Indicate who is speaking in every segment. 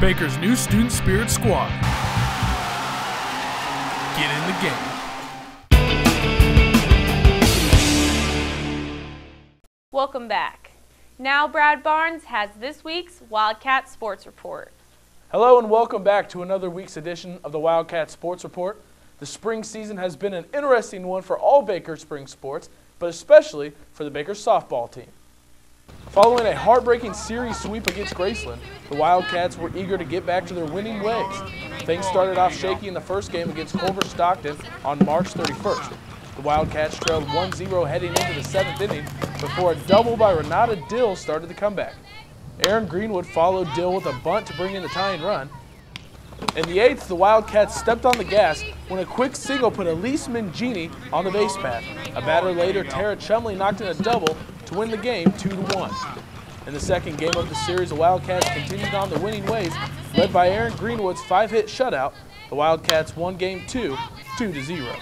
Speaker 1: Baker's new student spirit squad. Get in the game.
Speaker 2: Welcome back. Now Brad Barnes has this week's Wildcat Sports Report.
Speaker 3: Hello and welcome back to another week's edition of the Wildcat Sports Report. The spring season has been an interesting one for all Baker spring sports, but especially for the Baker softball team. Following a heartbreaking series sweep against Graceland, the Wildcats were eager to get back to their winning ways. Things started off shaky in the first game against Culver Stockton on March 31st. The Wildcats trailed 1-0 heading into the 7th inning before a double by Renata Dill started the comeback. Aaron Greenwood followed Dill with a bunt to bring in the tying run. In the 8th, the Wildcats stepped on the gas when a quick single put Elise Mangini on the base path. A batter later, Tara Chumley knocked in a double to win the game 2-1. In the second game of the series, the Wildcats continued on the winning ways, led by Aaron Greenwood's 5-hit shutout. The Wildcats won game 2, 2-0.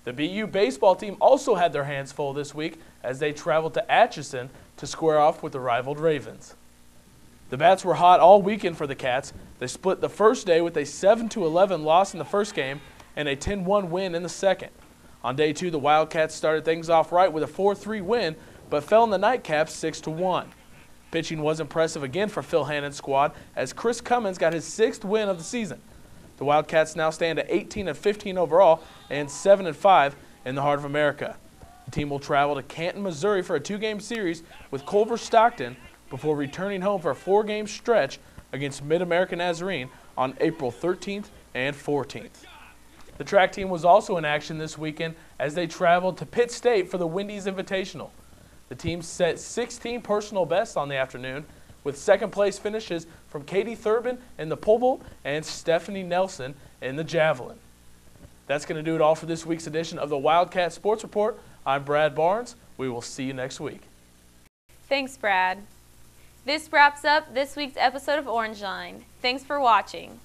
Speaker 3: The BU baseball team also had their hands full this week as they traveled to Atchison to square off with the rivaled Ravens. The bats were hot all weekend for the Cats. They split the first day with a 7-11 loss in the first game and a 10-1 win in the second. On day 2, the Wildcats started things off right with a 4-3 win, but fell in the nightcap 6-1. Pitching was impressive again for Phil Hannon's squad as Chris Cummins got his 6th win of the season. The Wildcats now stand at 18-15 overall and 7-5 in the Heart of America. The team will travel to Canton, Missouri for a 2-game series with Culver Stockton before returning home for a 4-game stretch against Mid-America Nazarene on April 13th and 14th. The track team was also in action this weekend as they traveled to Pitt State for the Wendy's Invitational. The team set 16 personal bests on the afternoon, with second-place finishes from Katie Thurbin in the pole vault and Stephanie Nelson in the javelin. That's going to do it all for this week's edition of the Wildcat Sports Report. I'm Brad Barnes. We will see you next week.
Speaker 2: Thanks, Brad. This wraps up this week's episode of Orangeline. Thanks for watching.